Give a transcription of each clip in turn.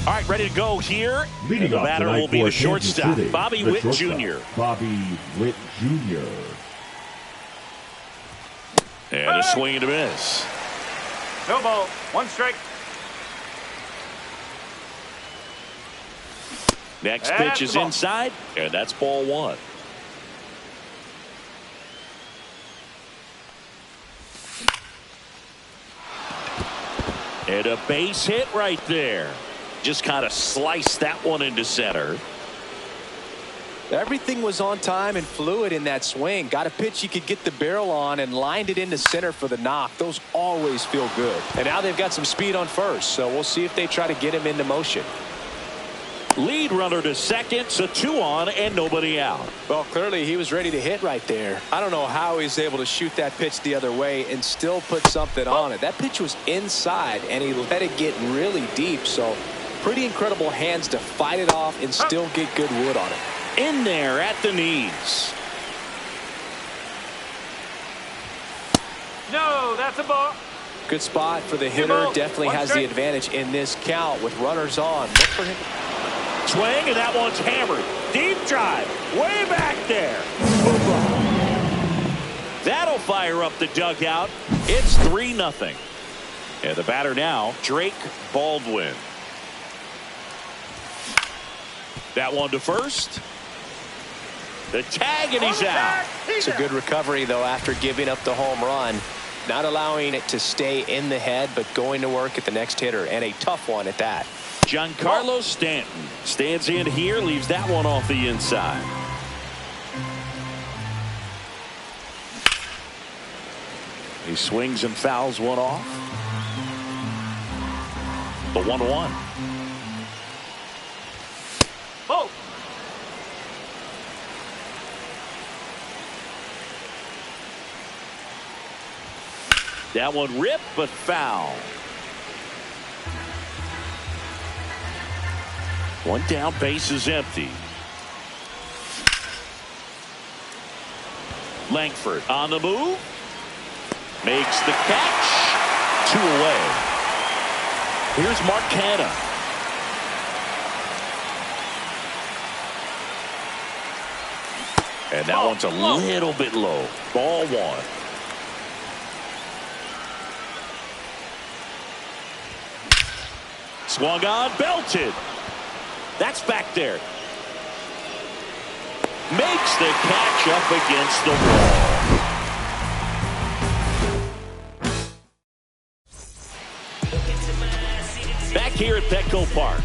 All right, ready to go here. Leading the off batter will be the shortstop, City, Bobby Witt Jr. Bobby Witt Jr. And a swing and a miss. No ball. 1 strike. Next pitch is inside, and that's ball 1. And a base hit right there. Just kind of sliced that one into center. Everything was on time and fluid in that swing. Got a pitch he could get the barrel on and lined it into center for the knock. Those always feel good. And now they've got some speed on first, so we'll see if they try to get him into motion. Lead runner to second, so 2 on and nobody out. Well, clearly he was ready to hit right there. I don't know how he's able to shoot that pitch the other way and still put something on it. That pitch was inside, and he let it get really deep, so pretty incredible hands to fight it off and still get good wood on it. In there at the knees. No, that's a ball. Good spot for the hitter. Definitely has the advantage in this count with runners on. Look for him. Swing, and that one's hammered. Deep drive. Way back there. That'll fire up the dugout. It's 3-0. And the batter now, Drake Baldwin. That one to first. The tag, and he's out. It's a good recovery, though, after giving up the home run. Not allowing it to stay in the head, but going to work at the next hitter, and a tough one at that. Giancarlo Stanton stands in here, leaves that one off the inside. He swings and fouls one off. The 1-1. Oh. That one ripped, but foul. One down, base is empty. Langford on the move. Makes the catch. 2 away. Here's Mark Canha. And that one's a little bit low. Ball 1. Swung on, belted. That's back there. Makes the catch up against the wall. Back here at Petco Park.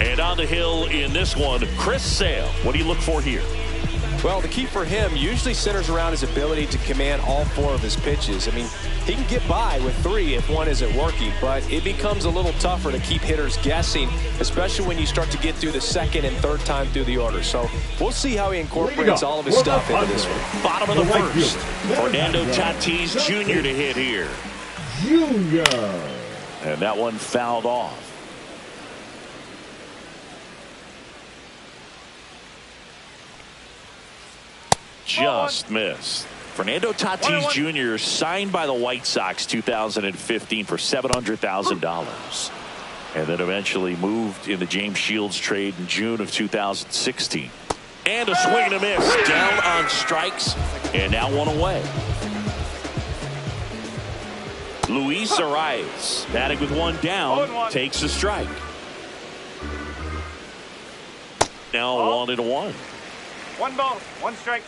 And on the hill in this one, Chris Sale. What do you look for here? Well, the key for him usually centers around his ability to command all 4 of his pitches. I mean, he can get by with 3 if one isn't working, but it becomes a little tougher to keep hitters guessing, especially when you start to get through the second and third time through the order. So we'll see how he incorporates all of his stuff into this one. Bottom of the first. Fernando Tatis Jr. to hit here. Junior. And that one fouled off. Just missed. Fernando Tatis Jr. signed by the White Sox 2015 for $700,000. And then eventually moved in the James Shields trade in June of 2016. And a swing and a miss. Down on strikes. And now 1 away. Luis Arias batting with 1 down. Takes a strike. Now 1-1. 1 ball. 1 strike.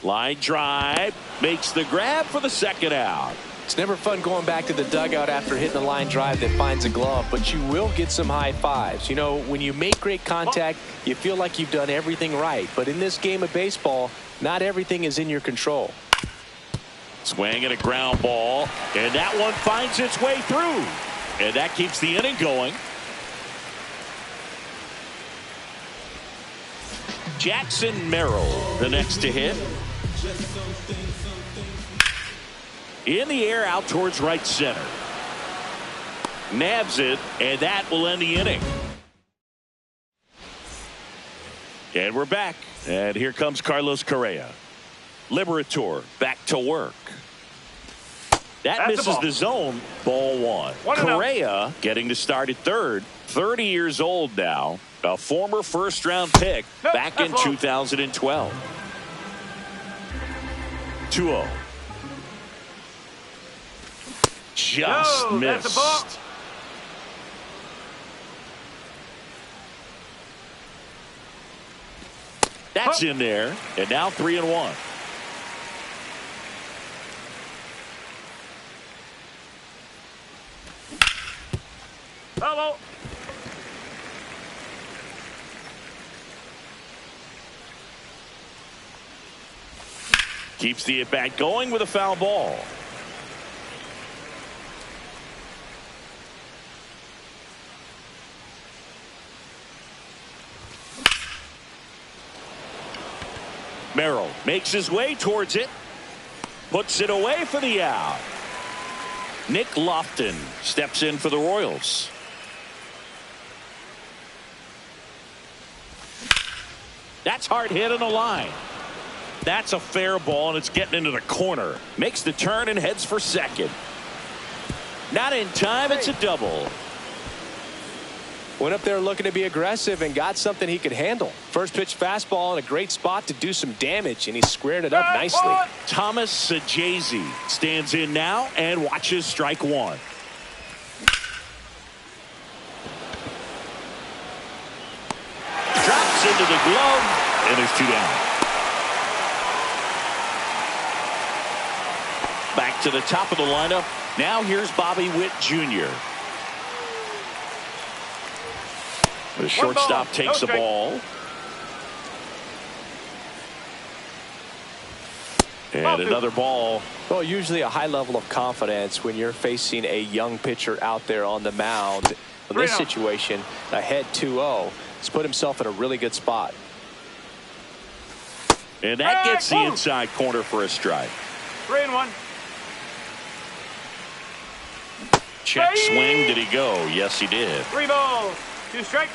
Line drive, makes the grab for the second out. It's never fun going back to the dugout after hitting a line drive that finds a glove, but you will get some high fives. You know, when you make great contact, you feel like you've done everything right. But in this game of baseball, not everything is in your control. Swing and a ground ball, and that one finds its way through. And that keeps the inning going. Jackson Merrill, the next to hit. In the air, out towards right center. Nabs it, and that will end the inning. And we're back. And here comes Carlos Correa. Liberator back to work. That That's misses the the zone. Ball one. 1-0. Correa getting to start at third. 30 years old now. A former first-round pick back in 2012. 2-0. Just No, that's a ball. missed. That's in there. And now 3-1. Hello. Keeps the at-bat going with a foul ball. Merrill makes his way towards it. Puts it away for the out. Nick Lofton steps in for the Royals. That's hard hit on the line. That's a fair ball, and it's getting into the corner. Makes the turn and heads for second. Not in time. It's a double. Went up there looking to be aggressive and got something he could handle. First pitch fastball in a great spot to do some damage, and he squared it up nicely. Thomas Sajazi stands in now and watches strike one. Drops into the glove, and there's two down. Back to the top of the lineup. Now here's Bobby Witt Jr. The shortstop takes the ball. And another ball. Well, usually a high level of confidence when you're facing a young pitcher out there on the mound. In this situation, ahead 2-0, he's put himself in a really good spot. And that gets the inside corner for a strike. 3-1. Check swing. Did he go? Yes, he did. 3 balls, 2 strikes.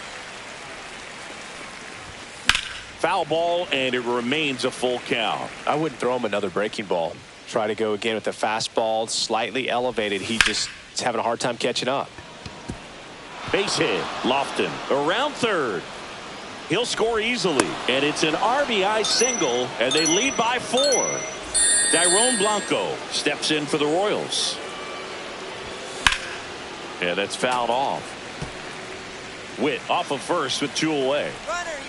Foul ball, and it remains a full count. I wouldn't throw him another breaking ball. Try to go again with the fastball, slightly elevated. He just is having a hard time catching up. Base hit. Lofton around third. He'll score easily, and it's an RBI single, and they lead by 4. Tyrone Blanco steps in for the Royals. And that's fouled off. Witt off of first with 2 away.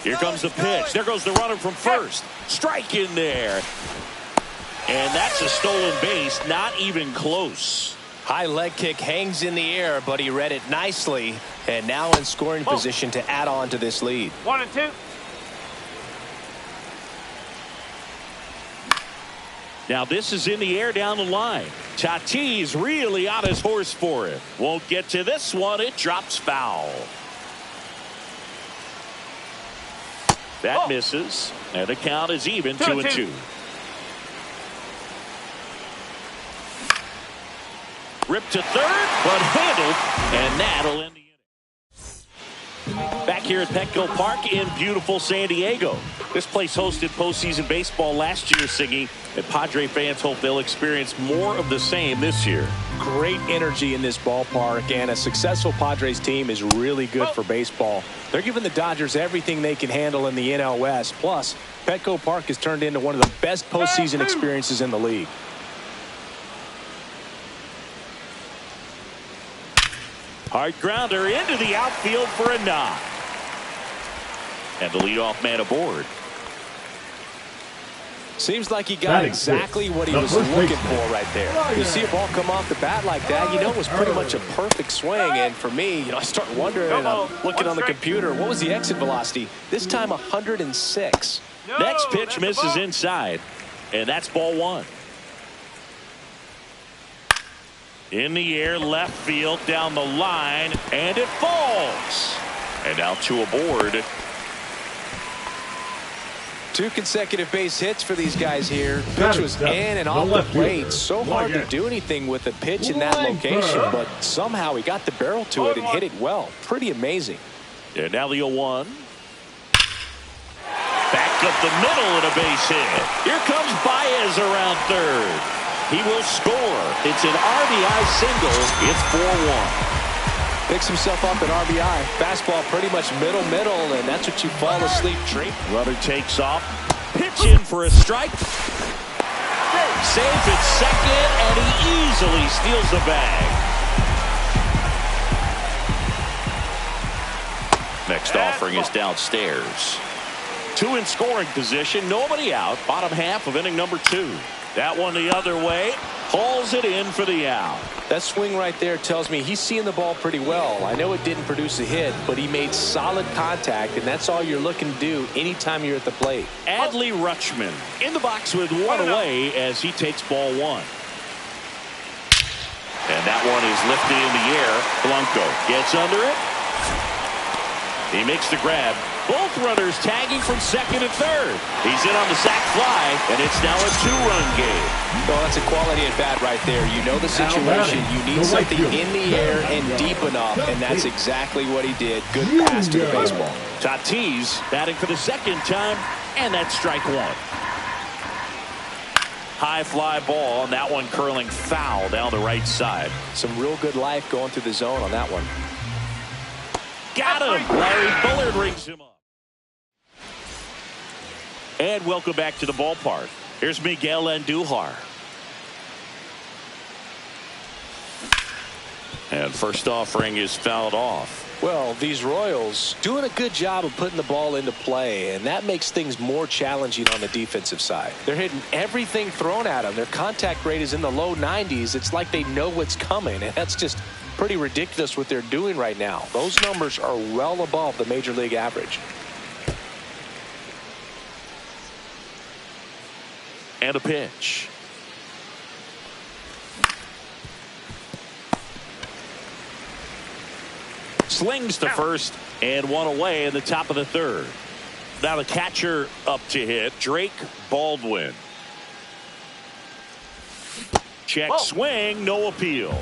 Here comes the pitch. There goes the runner from first. Strike in there. And that's a stolen base. Not even close. High leg kick hangs in the air, but he read it nicely. And now in scoring position to add on to this lead. 1-2. Now this is in the air down the line. Tatis really on his horse for it. Won't get to this one. It drops foul. That misses. And the count is even 2-2. Ripped to third, but handled. And that'll end the inning. Back here at Petco Park in beautiful San Diego. This place hosted postseason baseball last year, Siggy, and Padre fans hope they'll experience more of the same this year. Great energy in this ballpark, and a successful Padres team is really good for baseball. They're giving the Dodgers everything they can handle in the NL West. Plus, Petco Park has turned into one of the best postseason experiences in the league. Hard grounder into the outfield for a knock. And the leadoff man aboard. Seems like he got exactly what he was looking for right there. You see a ball come off the bat like that, you know it was pretty much a perfect swing. And for me, I start wondering, and I'm looking on the computer, what was the exit velocity? This time 106. Next pitch misses inside, and that's ball 1. In the air, left field, down the line, and it falls. And now 2 aboard. 2 consecutive base hits for these guys here. Pitch was in and off the plate. So hard to do anything with a pitch in that location, but somehow he got the barrel to it and hit it well. Pretty amazing. And now the 0-1. Back up the middle and a base hit. Here comes Baez around third. He will score. It's an RBI single. It's 4-1. Picks himself up at RBI. Fastball pretty much middle, and that's what you fall asleep dreaming. Runner takes off. Pitch in for a strike. Safe at second, and he easily steals the bag. Next offering is downstairs. 2 in scoring position. Nobody out. Bottom half of inning number 2. That one the other way. Hauls it in for the out. That swing right there tells me he's seeing the ball pretty well. I know it didn't produce a hit, but he made solid contact, and that's all you're looking to do anytime you're at the plate. Adley Rutschman in the box with 1 away as he takes ball 1. And that one is lifted in the air. Blanco gets under it. He makes the grab. Both runners tagging from second and third. He's in on the sac fly, and it's now a 2-run game. Well, that's a quality at bat right there. You know the situation. You need something in the air and deep enough, and that's exactly what he did. Good pass to the baseball. Tatis batting for the second time, and that's strike 1. High fly ball, and that one curling foul down the right side. Some real good life going through the zone on that one. Got him. Larry Bullard rings him up. And welcome back to the ballpark. Here's Miguel Andujar. And first offering is fouled off. Well, these Royals doing a good job of putting the ball into play, and that makes things more challenging on the defensive side. They're hitting everything thrown at them. Their contact rate is in the low 90s. It's like they know what's coming, and that's just pretty ridiculous what they're doing right now. Those numbers are well above the major league average. And a pitch. Slings to first and 1 away in the top of the 3rd. Now the catcher up to hit, Drake Baldwin. Check swing, no appeal.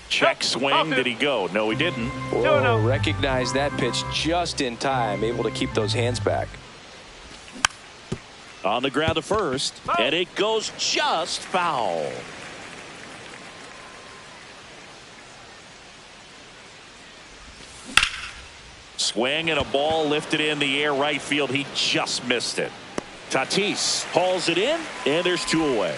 Check swing, did he go? No, he didn't. Whoa, recognized that pitch just in time, able to keep those hands back. On the ground to first, and it goes just foul. Swing and a ball lifted in the air right field. He just missed it. Tatis hauls it in, and there's 2 away.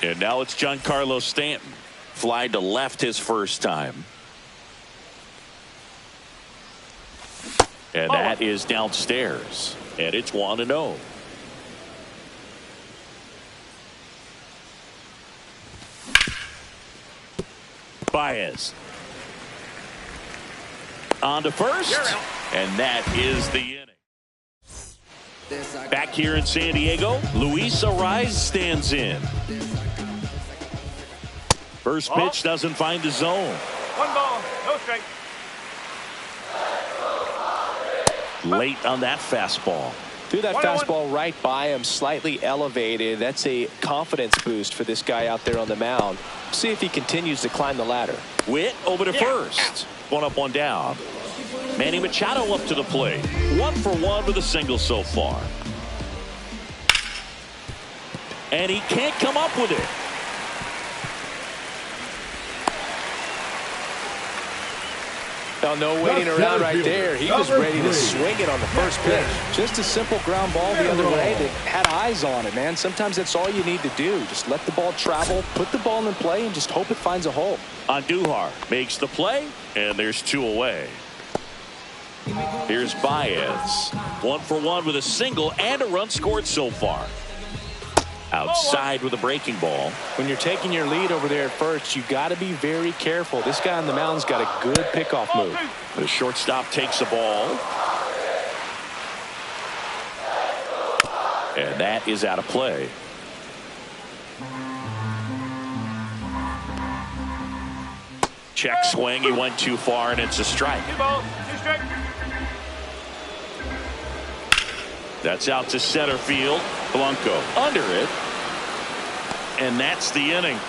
And now it's Giancarlo Stanton. Fly to left his first time. And that is downstairs. And it's 1-0. Baez. On to first. And that is the inning. Back here in San Diego, Luis Arraez stands in. First pitch doesn't find the zone. 1 ball, no strike. Late on that fastball. Threw that fastball right by him, slightly elevated. That's a confidence boost for this guy out there on the mound. See if he continues to climb the ladder. Witt over to first. 1 up, 1 down. Manny Machado up to the plate. 1 for 1 with a single so far. And he can't come up with it. No waiting around right there. He was ready to swing it on the first pitch. Just a simple ground ball the other way that had eyes on it, man. Sometimes that's all you need to do. Just let the ball travel, put the ball in play, and just hope it finds a hole. Andujar makes the play, and there's 2 away. Here's Baez. 1 for 1 with a single and a run scored so far. Outside with a breaking ball. When you're taking your lead over there at first, you got to be very careful. This guy on the mound's got a good pickoff move. The shortstop takes the ball. And that is out of play. Check swing. He went too far, and it's a strike. 2 balls, 2 strikes. That's out to center field. Blanco under it. And that's the inning.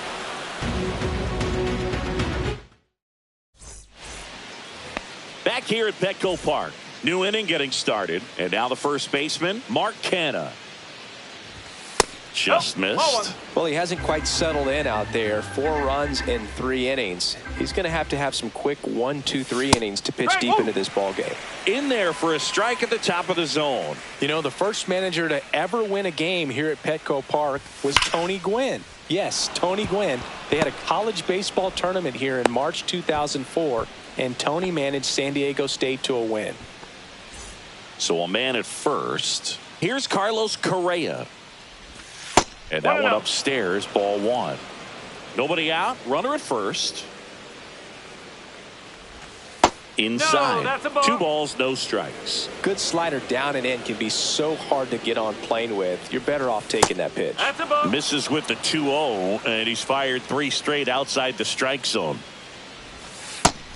Back here at Petco Park, New inning getting started. And now the first baseman, Mark Canha. Just missed. Well, he hasn't quite settled in out there. 4 runs in 3 innings. He's going to have some quick 1, 2, 3 innings to pitch deep into this ball game. In there for a strike at the top of the zone. You know, the first manager to ever win a game here at Petco Park was Tony Gwynn. Yes, Tony Gwynn. They had a college baseball tournament here in March 2004, and Tony managed San Diego State to a win. So a man at first. Here's Carlos Correa. And that one upstairs, ball 1. Nobody out, runner at first. Inside. No, 2 balls, no strikes. Good slider down and in can be so hard to get on plane with. You're better off taking that pitch. That's a ball. Misses with the 2-0, and he's fired 3 straight outside the strike zone.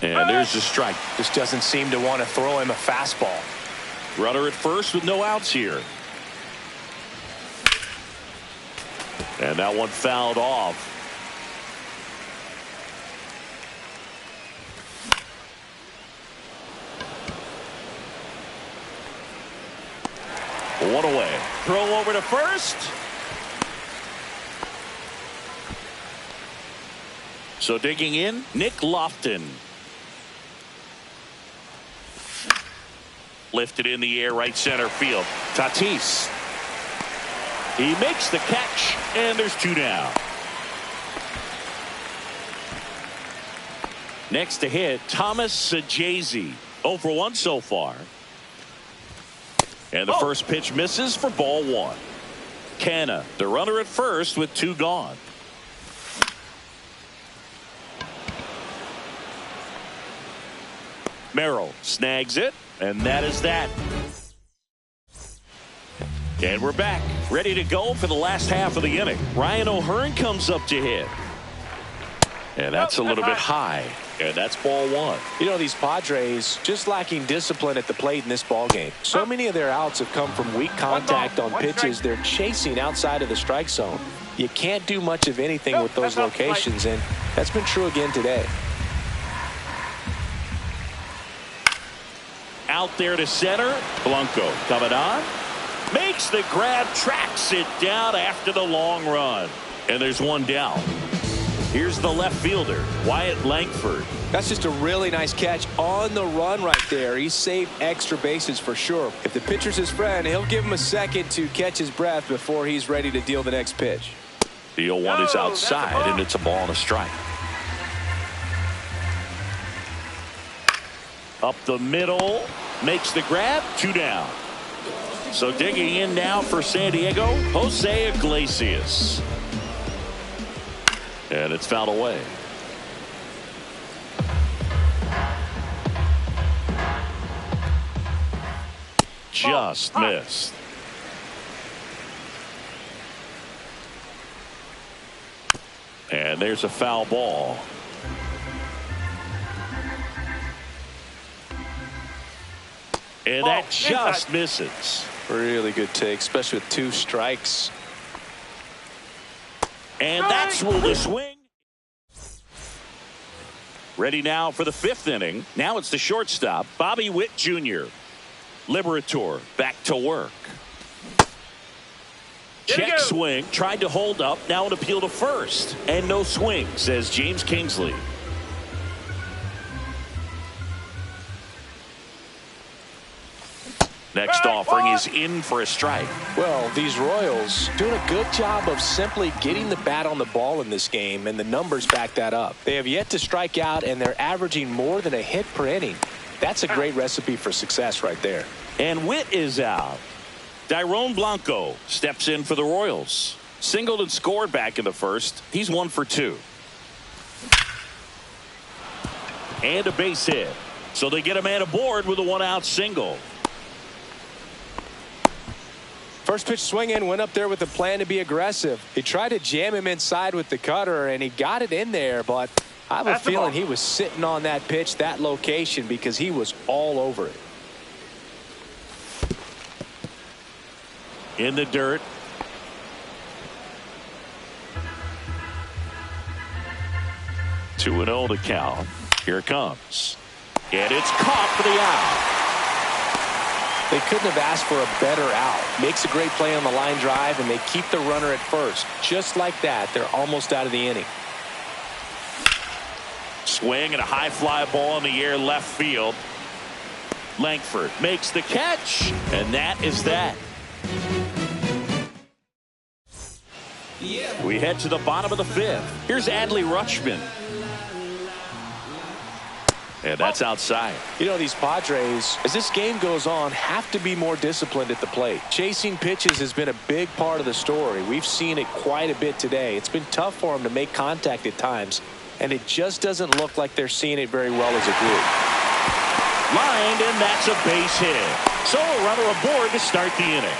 And there's the strike. Just doesn't seem to want to throw him a fastball. Runner at first with no outs here. And that one fouled off. One away. Throw over to first. So digging in, Nick Lofton. Lifted in the air, right center field. Tatis. He makes the catch, and there's 2 down. Next to hit, Thomas Sajazi. 0 for 1 so far. And the first pitch misses for ball 1. Canha, the runner at first with 2 gone. Merrill snags it, and that is that. And we're back, ready to go for the last half of the inning. Ryan O'Hearn comes up to hit. And that's a little bit high. And that's ball 1. You know, these Padres just lacking discipline at the plate in this ball game. So many of their outs have come from weak contact on pitches they're chasing outside of the strike zone. You can't do much of anything with those locations, and that's been true again today. Out there to center. Blanco coming on. Makes the grab, tracks it down after the long run. And there's 1 down. Here's the left fielder, Wyatt Langford. That's just a really nice catch on the run right there. He saved extra bases for sure. If the pitcher's his friend, he'll give him a second to catch his breath before he's ready to deal the next pitch. The 0-1 is outside, and it's a ball and a strike. Up the middle, makes the grab, 2 down. So digging in now for San Diego, Jose Iglesias. And it's fouled away. Just missed. And there's a foul ball. And that just misses. Really good take, especially with 2 strikes. And that's ruled a swing. Ready now for the 5th inning. Now it's the shortstop, Bobby Witt Jr. Liberator back to work. Check swing, tried to hold up, now an appeal to first. And no swing, says James Kingsley. Next offering is in for a strike. Well, these Royals doing a good job of simply getting the bat on the ball in this game, and the numbers back that up. They have yet to strike out, and they're averaging more than a hit per inning. That's a great recipe for success right there. And Witt is out. Dairon Blanco steps in for the Royals. Singled and scored back in the first. He's 1 for 2. And a base hit. So they get a man aboard with a 1-out single. First pitch swinging, went up there with a plan to be aggressive. He tried to jam him inside with the cutter, and he got it in there, but I have a feeling he was sitting on that pitch, that location, because he was all over it. In the dirt. Two 2-0 to count. Here it comes. And it's caught for the out. They couldn't have asked for a better out. Makes a great play on the line drive, and they keep the runner at first. Just like that, they're almost out of the inning. Swing and a high fly ball in the air left field. Langford makes the catch, and that is that. We head to the bottom of the fifth. Here's Adley Rutschman. And that's outside. You know, these Padres, as this game goes on, have to be more disciplined at the plate. Chasing pitches has been a big part of the story. We've seen it quite a bit today. It's been tough for them to make contact at times, and it just doesn't look like they're seeing it very well as a group. Lined, and that's a base hit. So a runner aboard to start the inning.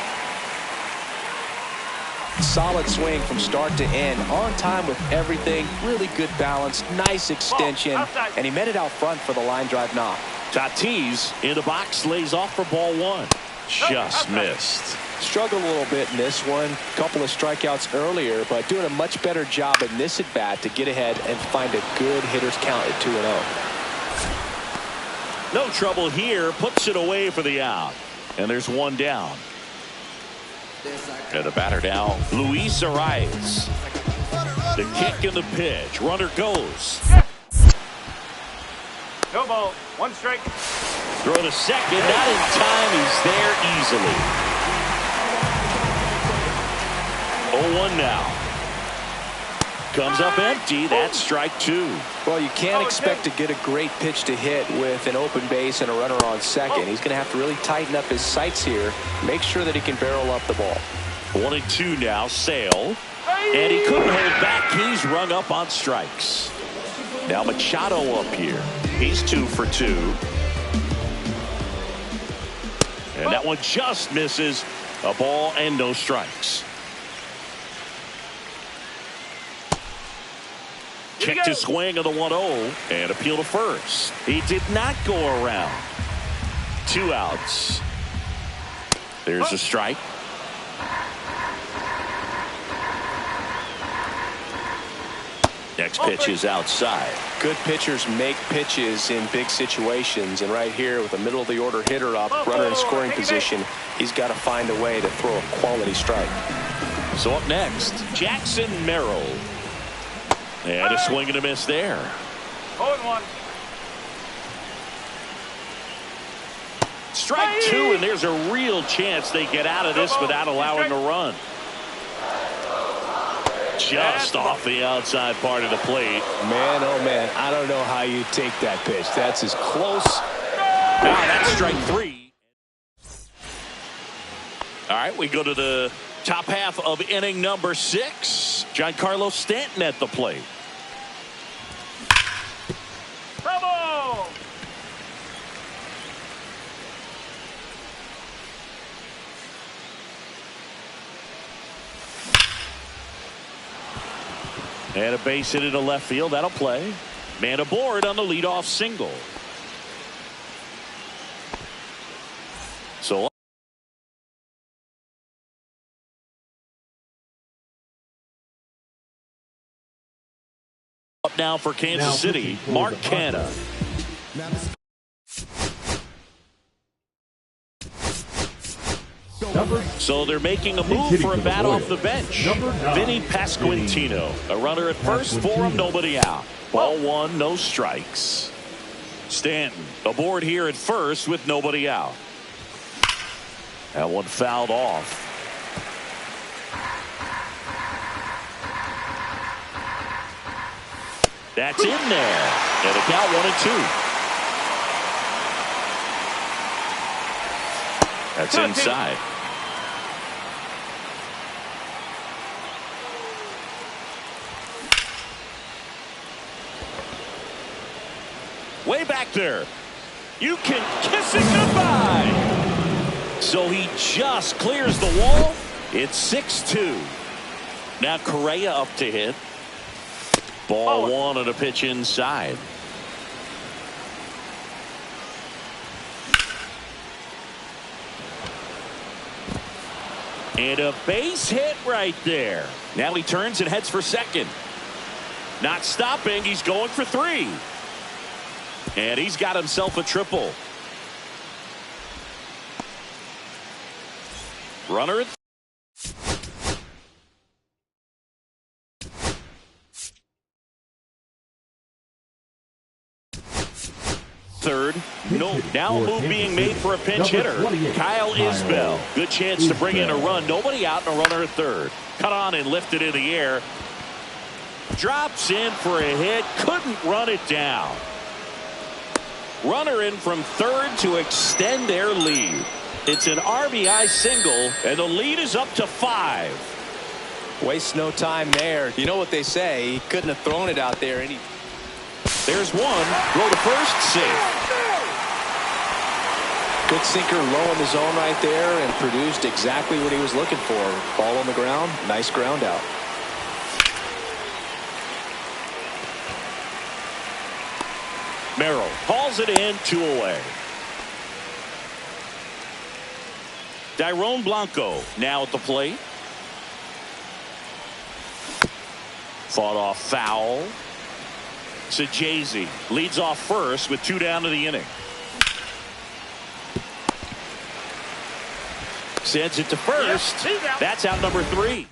Solid swing from start to end, on time with everything, really good balance, nice extension, and he met it out front for the line drive knock. Tatis in the box, lays off for ball one. Just missed. Struggled a little bit in this one, couple of strikeouts earlier, but doing a much better job in this at bat to get ahead and find a good hitter's count at 2-0. No trouble here, puts it away for the out, and there's one down. And the batter now, Luis Arias. The kick and the pitch. Runner goes. No ball. One strike. Throw to second. Not in time. He's there easily. 0-1 now. Comes up empty. That's strike two. Well, you can't expect to get a great pitch to hit with an open base and a runner on second. He's going to have to really tighten up his sights here. Make sure that he can barrel up the ball. 1-2 now. Sale. And he couldn't hold back. He's rung up on strikes. Now Machado up here. He's 2 for 2. And that one just misses. A ball and no strikes. Check to swing of the 1-0 and appeal to first. He did not go around. 2 outs. There's a strike. Next pitch is outside. Good pitchers make pitches in big situations, and right here with a middle of the order hitter up, runner in scoring position, he's got to find a way to throw a quality strike. So up next, Jackson Merrill. And a swing and a miss there. 0-1. Strike two, and there's a real chance they get out of this without allowing a run. Just off the outside part of the plate. Man, oh man, I don't know how you take that pitch. That's as close. Now that's strike three. All right, we go to the top half of inning number 6. Giancarlo Stanton at the plate. Bravo! And a base hit into left field. That'll play. Man aboard on the leadoff single. So up now for Kansas City, Mark Canha. So they're making a move for a bat off the bench. Vinny Pasquantino, a runner at first for him, nobody out. Ball one, no strikes. Stanton aboard here at first with nobody out. That one fouled off. That's in there. And a count 1-2. That's inside. Way back there. You can kiss it goodbye. So he just clears the wall. It's 6-2. Now Correa up to hit. Ball one and a pitch inside. And a base hit right there. Now he turns and heads for second. Not stopping. He's going for 3. And he's got himself a triple. Runner. Third. No. Now a move being made for a pinch hitter. Kyle Isbell. Good chance to bring in a run. Nobody out and a runner at third. Cut on and lifted in the air. Drops in for a hit. Couldn't run it down. Runner in from third to extend their lead. It's an RBI single, and the lead is up to 5. Waste no time there. You know what they say. He couldn't have thrown it out there. There's one. Throw to first. Safe. Good sinker low in the zone right there and produced exactly what he was looking for. Ball on the ground. Nice ground out. Merrill hauls it in, 2 away. Dairon Blanco now at the plate. Fought off foul. Sajazi leads off first with 2 down to the inning. Sends it to first. That's out number 3.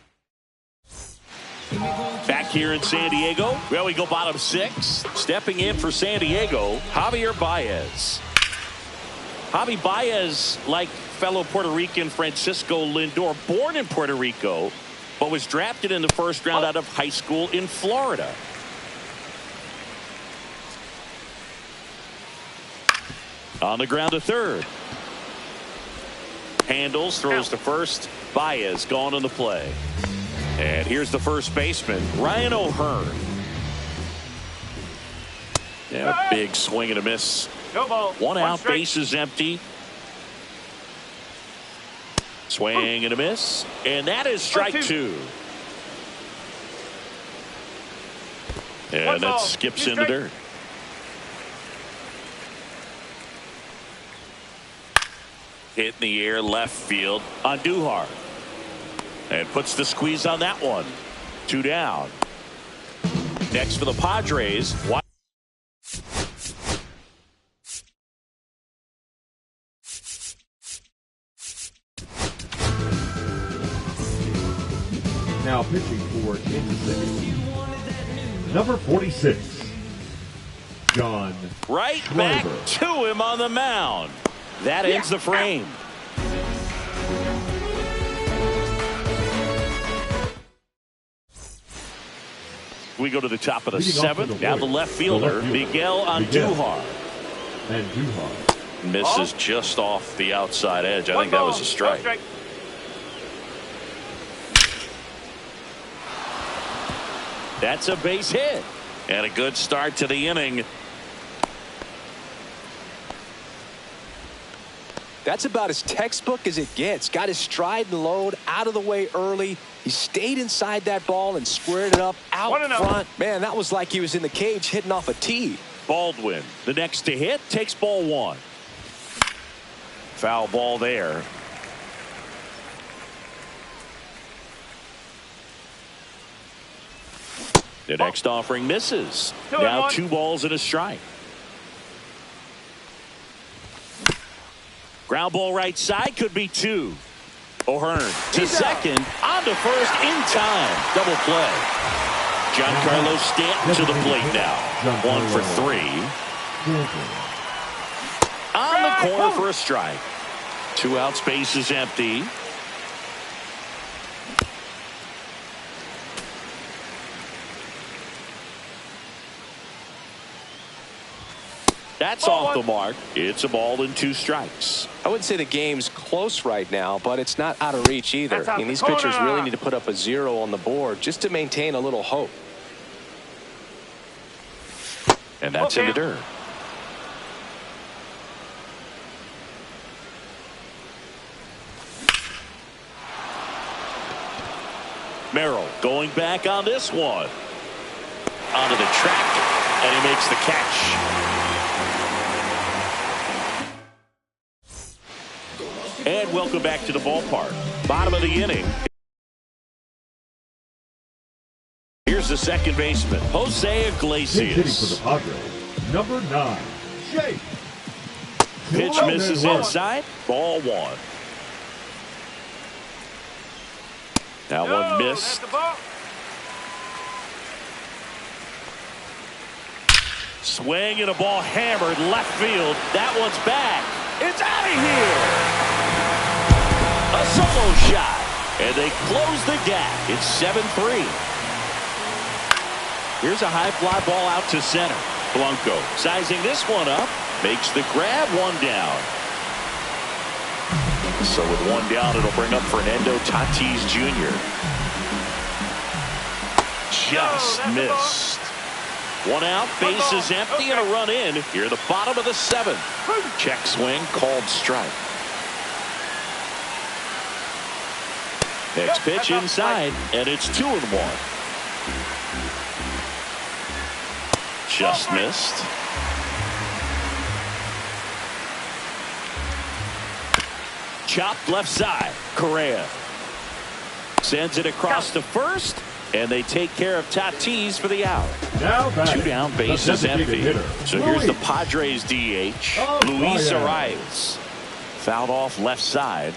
Back here in San Diego. Well, we go bottom 6. Stepping in for San Diego, Javier Baez. Javi Baez, like fellow Puerto Rican Francisco Lindor, born in Puerto Rico, but was drafted in the first round out of high school in Florida. On the ground to third. Handles, throws to first. Baez gone on the play. And here's the first baseman, Ryan O'Hearn. Yeah, big swing and a miss. No ball. 1 out, strike. bases empty. Swing and a miss. And that is strike 2. And that skips into dirt. Hit in the air left field on Duhar. And puts the squeeze on that one. 2 down. Next for the Padres. Now pitching for Kansas City, number 46, John Right Schreiber. back to him on the mound. That ends the frame. We go to the top of the 7th. Now the left fielder, Miguel Andujar. Misses just off the outside edge. I think that was a strike. That's a base hit. And a good start to the inning. That's about as textbook as it gets. Got his stride and load out of the way early. He stayed inside that ball and squared it up out front. Man, that was like he was in the cage hitting off a tee. Baldwin, the next to hit, takes ball 1. Foul ball there. The next offering misses. Now 2 balls and a strike. Ground ball right side, could be 2. O'Hearn to second, on to first in time. Double play. Giancarlo Stanton to the plate now. 1 for 3. On the corner for a strike. 2 outs, base is empty. That's off the mark. It's a ball and 2 strikes. I wouldn't say the game's close right now, but it's not out of reach either. I mean, these pitchers really need to put up a 0 on the board just to maintain a little hope. And that's in the dirt. Merrill going back on this one. Onto the track, and he makes the catch. And welcome back to the ballpark. Bottom of the inning. Here's the second baseman, Jose Iglesias. Hitting for the Padres, number 9, Jake. Pitch misses inside. Ball 1. That one missed. That's the ball. Swing and a ball hammered left field. That one's back. It's out of here. A solo shot. And they close the gap. It's 7-3. Here's a high fly ball out to center. Blanco sizing this one up. Makes the grab, one down. So with one down, it'll bring up Fernando Tatis Jr. Just missed. One out, bases empty, and a run in. Here at the bottom of the 7th. Check swing, called strike. Next pitch inside, and it's 2-1. Just missed. Chopped left side. Correa sends it across to first, and they take care of Tatis for the out. Now back. 2 down, bases empty. So here's the Padres DH, Luis Arias. Fouled off left side.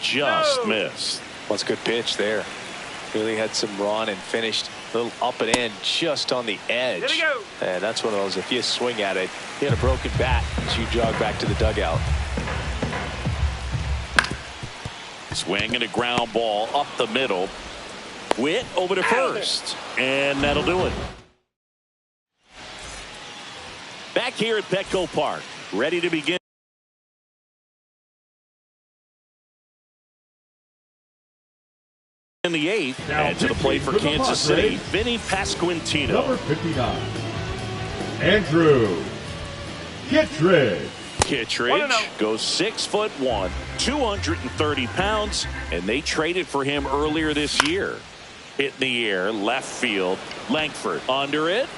Just missed. Well, it's a good pitch there. Really had some run and finished a little up and in just on the edge. There we go. And that's one of those, if you swing at it, you had a broken bat as you jog back to the dugout. Swing and a ground ball up the middle. Witt over to first. And that'll do it. Back here at Petco Park. Ready to begin. In the 8th, Now and to the plate for Kansas City, Vinny Pasquantino. Number 59, Andrew Kittredge. Kittredge goes 6'1", 230 pounds, and they traded for him earlier this year. Hit in the air, left field. Langford under it,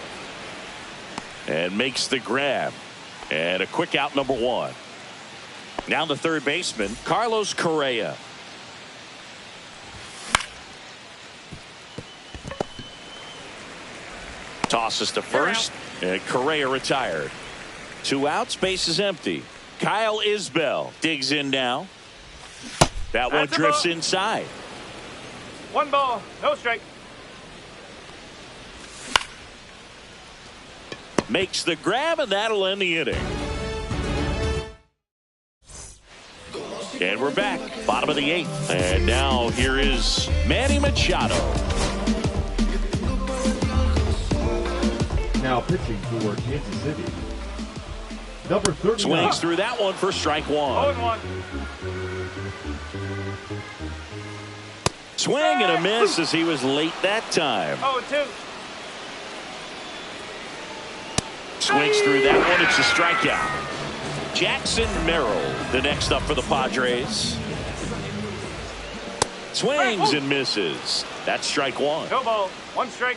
and makes the grab. And a quick out, number 1. Now the third baseman, Carlos Correa. Tosses to first, and Correa retired. 2 outs, bases empty. Kyle Isbell digs in now. That one drifts inside. 1 ball, no strike. Makes the grab, and that'll end the inning. And we're back, bottom of the 8th. And now here is Manny Machado. Now pitching for Kansas City, number 39. Swings through that one for strike 1. 0-1. Swing and a miss as he was late that time. 0-2. Swings through that one. It's a strikeout. Jackson Merrill, the next up for the Padres. Swings and misses. That's strike 1. No ball, 1 strike.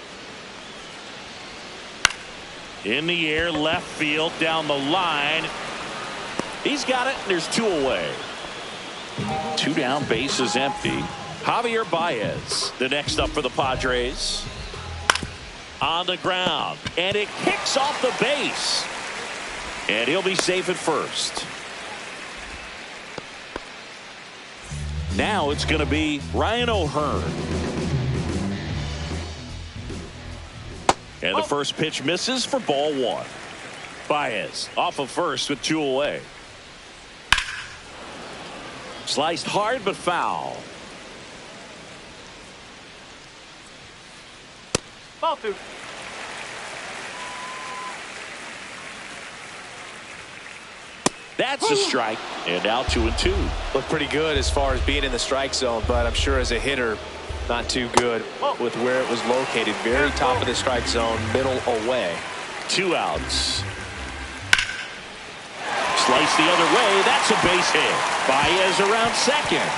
In the air, left field, down the line. He's got it, and there's 2 away. 2 down, bases empty. Javier Baez, the next up for the Padres. On the ground, and it kicks off the base. And he'll be safe at first. Now it's going to be Ryan O'Hearn. And the first pitch misses for ball 1. Baez off of first with 2 away. Sliced hard but foul. Ball 2. That's a strike. And now 2-2. Looked pretty good as far as being in the strike zone, but I'm sure as a hitter, not too good with where it was located. Very top of the strike zone, middle away. 2 outs. Slice the other way. That's a base hit. Baez around second.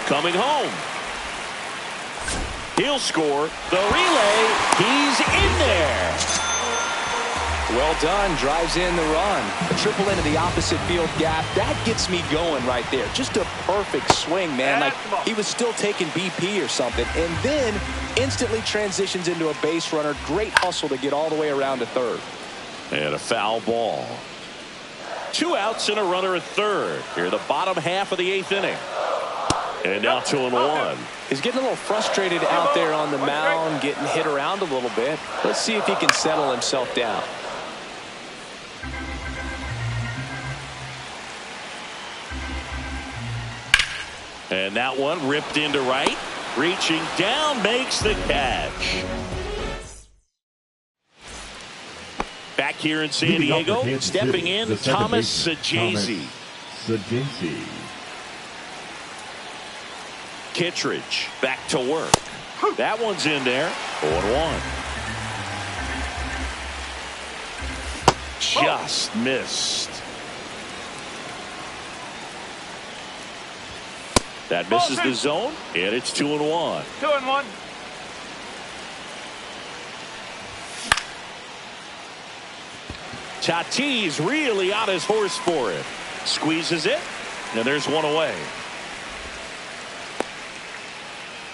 Coming home. He'll score. The relay. He's in there. Well done. Drives in the run. A triple into the opposite field gap. That gets me going right there. Just a perfect swing, man. Like he was still taking BP or something. And then instantly transitions into a base runner. Great hustle to get all the way around to third. And a foul ball. 2 outs and a runner at third. Here the bottom half of the 8th inning. And now 2-1. He's getting a little frustrated out there on the mound, getting hit around a little bit. Let's see if he can settle himself down. And that one ripped into right. Reaching down, makes the catch. Back here in San Diego, stepping in, Thomas Sajazi. Kittredge back to work. That one's in there. 0-1. Just missed. That misses the zone, and it's 2-1. 2-1. Tatis really on his horse for it. Squeezes it, and there's one away.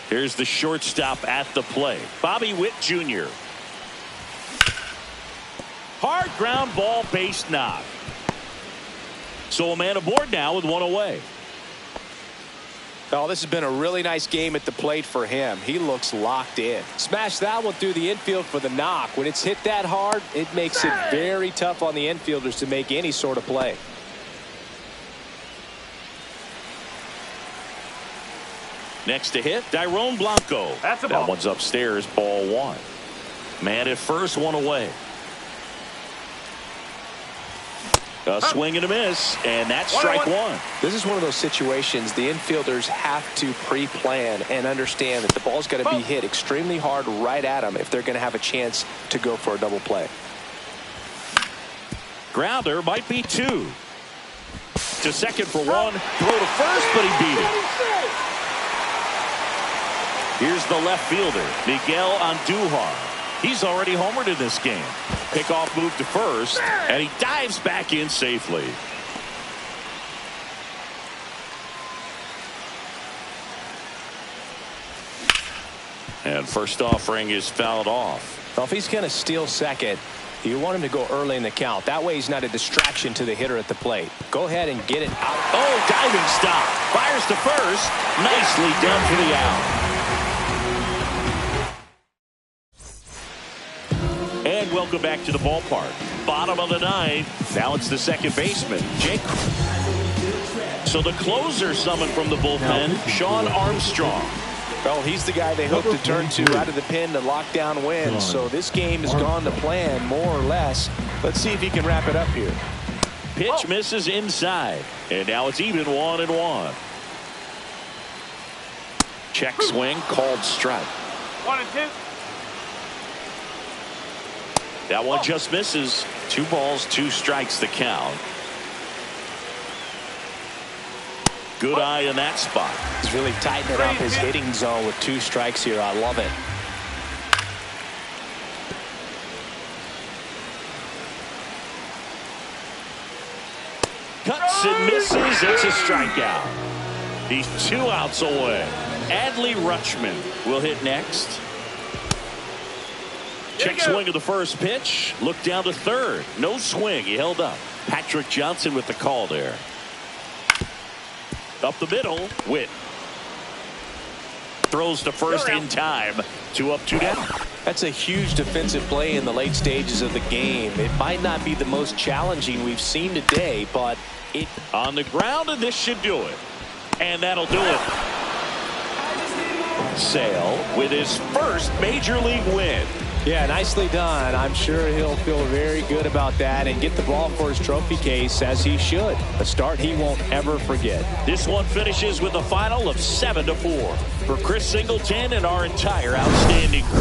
Here's the shortstop at the plate, Bobby Witt Jr. Hard ground ball, base knock. So a man aboard now with one away. Oh, this has been a really nice game at the plate for him. He looks locked in. Smash that one through the infield for the knock. When it's hit that hard, it makes it very tough on the infielders to make any sort of play. Next to hit, Dairon Blanco. That's a ball. That one's upstairs, ball 1. Man at first, one away. A swing and a miss, and that's strike 1. This is one of those situations the infielders have to pre-plan and understand that the ball's got to be hit extremely hard right at them if they're going to have a chance to go for a double play. Grounder might be 2. To second for 1. Throw to first, but he beat it. Here's the left fielder, Miguel Andujar. He's already homered in this game. Pickoff move to first, and he dives back in safely. And first offering is fouled off. Well, if he's going to steal second, you want him to go early in the count. That way he's not a distraction to the hitter at the plate. Go ahead and get it out. Oh, diving stop. Fires to first. Nicely done for the out. And welcome back to the ballpark. Bottom of the 9th. Now it's the second baseman, Jake. So the closer summoned from the bullpen, Sean Armstrong. Well, he's the guy they hope to turn to out of the pen to lock down wins. So this game has gone to plan, more or less. Let's see if he can wrap it up here. Pitch misses inside. And now it's even 1-1. Check swing, called strike. 1-2. That one just misses. 2 balls, 2 strikes to count. Good eye in that spot. He's really tightening up his hitting zone with 2 strikes here. I love it. Cuts and misses. It's a strikeout. He's 2 outs away. Adley Rutschman will hit next. Check swing of the first pitch. Look down to third. No swing. He held up. Patrick Johnson with the call there. Up the middle. Witt. Throws to first in time. 2 up, 2 down. That's a huge defensive play in the late stages of the game. It might not be the most challenging we've seen today, but it... On the ground, and this should do it. And that'll do it. Sale with his first major league win. Yeah, nicely done. I'm sure he'll feel very good about that and get the ball for his trophy case, as he should. A start he won't ever forget. This one finishes with a final of 7-4. For Chris Singleton and our entire outstanding crew.